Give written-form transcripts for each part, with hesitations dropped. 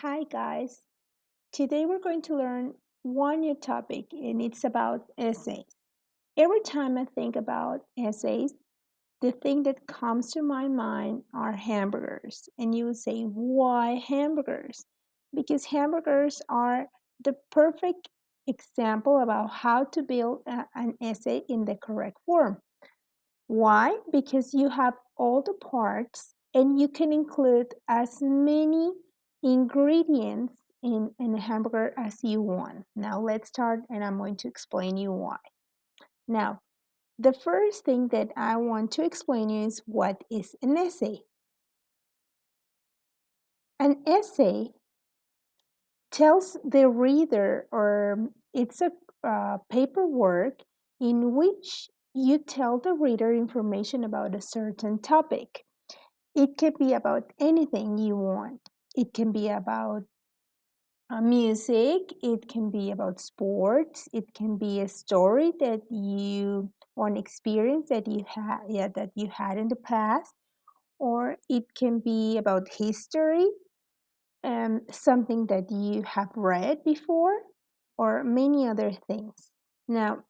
Hi guys, today we're going to learn one new topic and it's about essays. Every time I think about essays, the thing that comes to my mind are hamburgers. And you would say, why hamburgers? Because hamburgers are the perfect example about how to build an essay in the correct form. Why? Because you have all the parts and you can include as many ingredients in a hamburger as you want. Now let's start and I'm going to explain you why. Now, the first thing that I want to explain you is what is an essay. An essay tells the reader, or it's a paperwork in which you tell the reader information about a certain topic. It can be about anything you want. It can be about music, it can be about sports, it can be a story that you or an experience that you had in the past, or it can be about history, something that you have read before, or many other things. Now,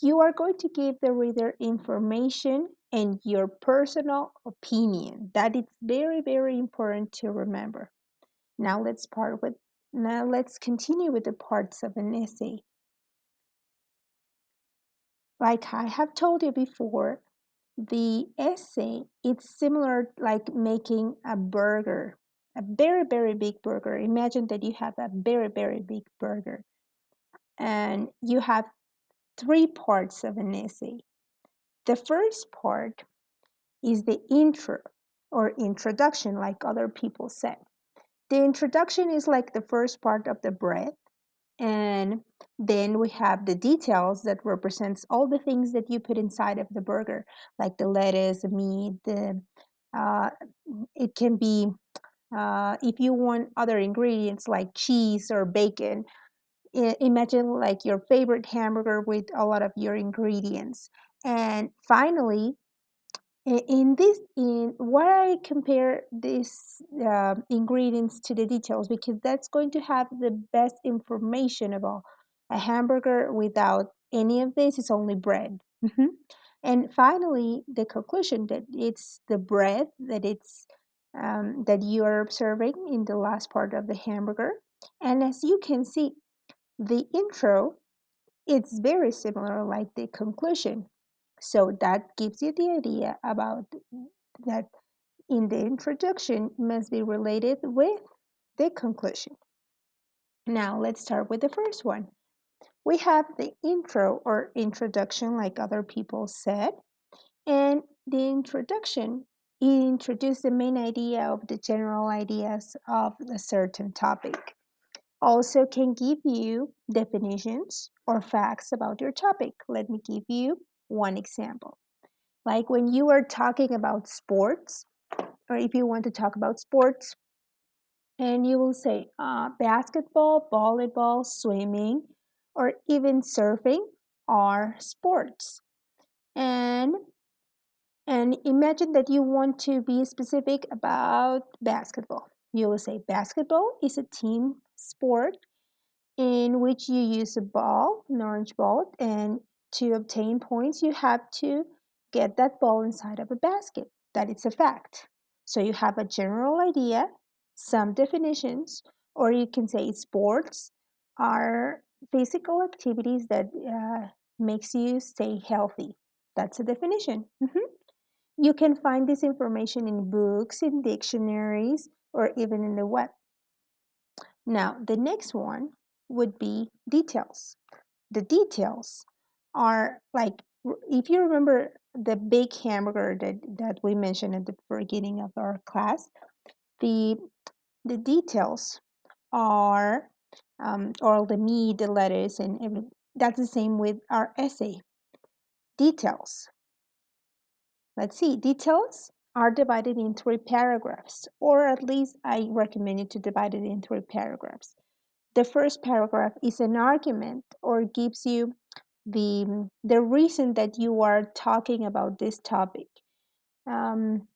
you are going to give the reader information and your personal opinion. That is very, very important to remember. Now let's continue with the parts of an essay. Like I have told you before, the essay it's similar like making a burger, a very, very big burger. Imagine that you have a very, very big burger and you have three parts of an essay. The first part is the intro or introduction, like other people said. The introduction is like the first part of the bread, and then we have the details that represents all the things that you put inside of the burger, like the lettuce, the meat, the uh, it can be if you want other ingredients like cheese or bacon. Imagine like your favorite hamburger with a lot of your ingredients. And finally, in why I compare these ingredients to the details, because that's going to have the best information about a hamburger. Without any of this, it's only bread. And finally, the conclusion that it's the bread that you are observing in the last part of the hamburger. And as you can see, the intro, it's very similar like the conclusion. So that gives you the idea about that in the introduction must be related with the conclusion. Now let's start with the first one. We have the intro or introduction, like other people said, and the introduction introduces the main idea of the general ideas of a certain topic. Also can give you definitions or facts about your topic. Let me give you one example. Like when you are talking about sports, or if you want to talk about sports, and you will say basketball, volleyball, swimming, or even surfing are sports. And and imagine that you want to be specific about basketball. You will say basketball is a team sport in which you use a ball, an orange ball, and to obtain points, you have to get that ball inside of a basket. That is a fact. So you have a general idea, some definitions, or you can say sports are physical activities that makes you stay healthy. That's a definition. You can find this information in books, in dictionaries, or even in the web. Now, the next one would be details. The details are like, if you remember the big hamburger that we mentioned at the beginning of our class, the, the details are all the meat, the lettuce, and everything. That's the same with our essay. Details. Let's see, details are divided in three paragraphs, or at least I recommend you to divide it in three paragraphs. The first paragraph is an argument or gives you the reason that you are talking about this topic. Um,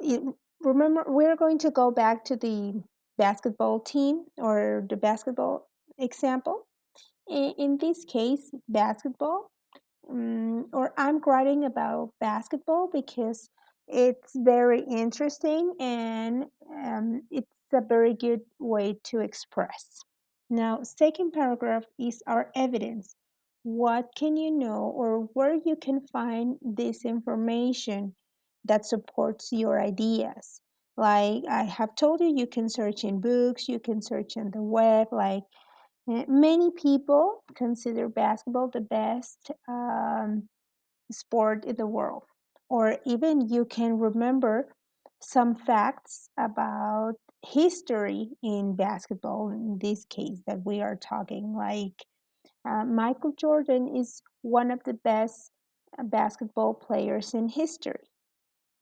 it, Remember, we're going to go back to the basketball team or the basketball example. In this case, basketball, or I'm writing about basketball because it's very interesting and it's a very good way to express. Now, second paragraph is our evidence. What can you know or where you can find this information that supports your ideas? Like I have told you, you can search in books, you can search on the web, like many people consider basketball the best sport in the world. Or even you can remember some facts about history in basketball, in this case that we are talking, like Michael Jordan is one of the best basketball players in history.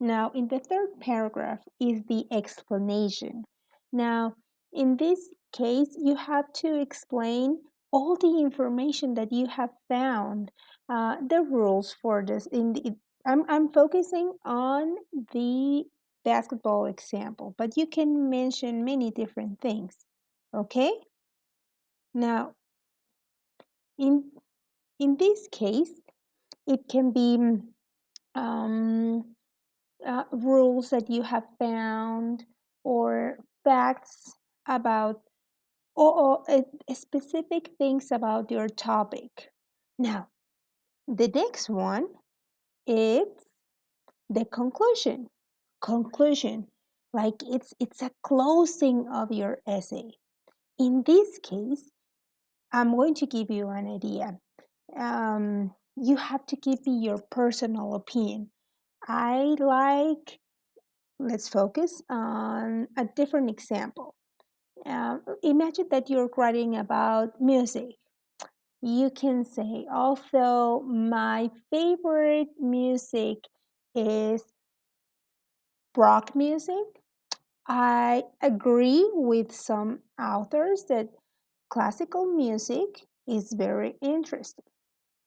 Now, in the third paragraph is the explanation. Now, in this case, you have to explain all the information that you have found, the rules for this. I'm focusing on the basketball example, but you can mention many different things. Okay? Now, in in this case, it can be um, rules that you have found or facts about or specific things about your topic. Now, the next one is the conclusion. Conclusion, like it's a closing of your essay. In this case, I'm going to give you an idea. You have to give me your personal opinion. I like Let's focus on a different example. Imagine that you're writing about music. You can say, although my favorite music is rock music, I agree with some authors that classical music is very interesting.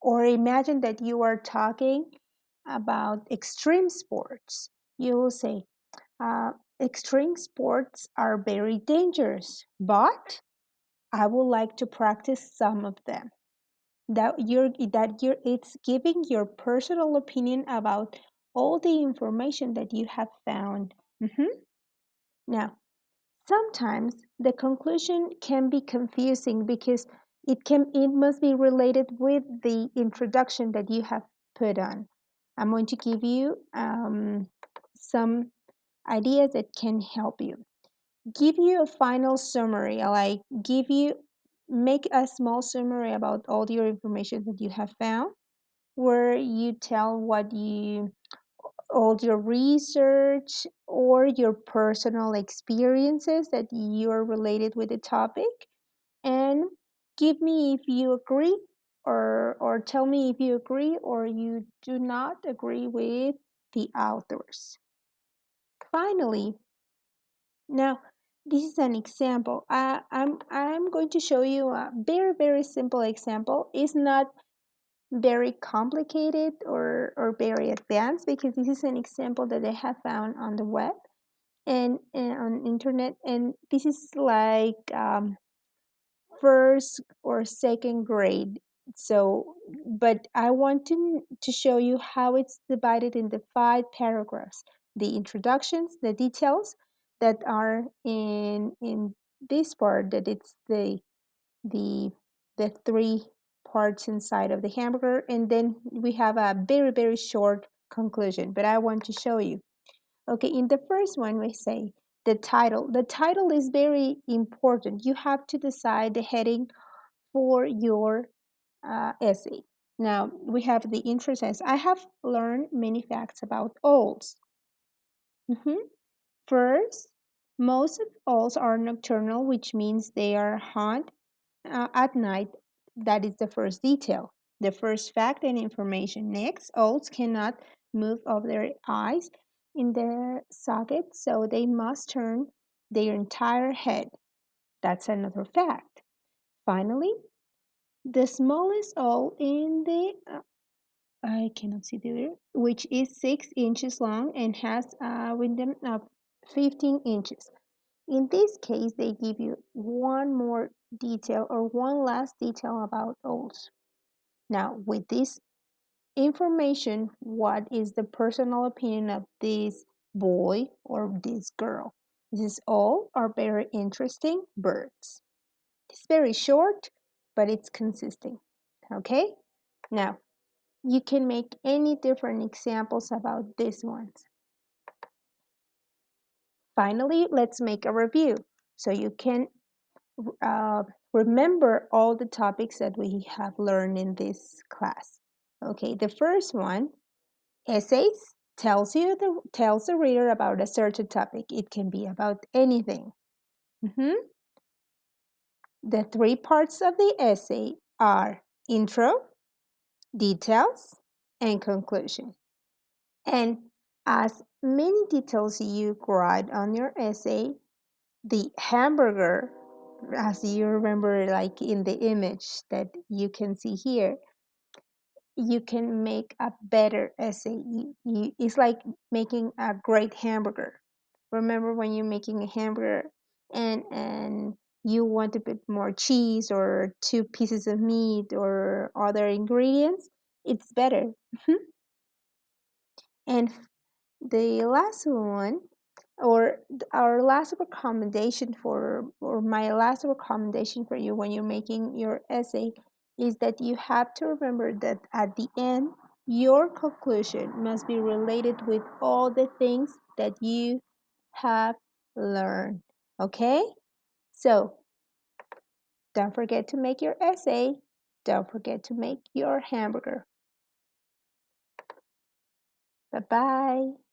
Or imagine that you are talking about extreme sports. You will say, Uh, extreme sports are very dangerous, but I would like to practice some of them. It's giving your personal opinion about all the information that you have found. Mhm. Now, sometimes the conclusion can be confusing because it must be related with the introduction that you have put on. I'm going to give you some ideas that can help you. Give you a final summary, like make a small summary about all your information that you have found, where you tell all your research or your personal experiences that you're related with the topic, and give me if you agree or tell me if you agree or you do not agree with the authors. Finally, now, this is an example. I'm going to show you a very simple example. It's not very complicated or very advanced because this is an example that I have found on the web and on internet. And this is like first or second grade. So, but I want to show you how it's divided into five paragraphs. The introductions, the details that are in this part, that it's the the three parts inside of the hamburger, and then we have a very short conclusion. But I want to show you. Okay, in the first one we say the title. The title is very important. You have to decide the heading for your essay. Now we have the intro says, I have learned many facts about owls. Mhm. First, most of owls are nocturnal, which means they are hunt at night. That is the first detail, the first fact and information. Next, owls cannot move of their eyes in the socket, so they must turn their entire head. That's another fact. Finally, the smallest owl in the I cannot see the other, which is 6 inches long and has a wingspan of 15 inches. In this case, they give you one more detail or one last detail about Ols. Now, with this information, what is the personal opinion of this boy or this girl? This is all are very interesting birds. It's very short, but it's consistent. Okay? Now, you can make any different examples about these ones. Finally, let's make a review so you can uh, remember all the topics that we have learned in this class. Okay, the first one, essays, tells the reader about a certain topic. It can be about anything. The three parts of the essay are intro, details, and conclusion. And as many details you write on your essay, the hamburger, as you remember, like in the image that you can see here, you can make a better essay. It's like making a great hamburger. Remember when you're making a hamburger and you want to put more cheese or 2 pieces of meat or other ingredients, it's better. And the last one, or our last recommendation for, or my last recommendation for you when you're making your essay is that you have to remember that at the end, your conclusion must be related with all the things that you have learned. Okay? So don't forget to make your essay. Don't forget to make your hamburger. Bye bye.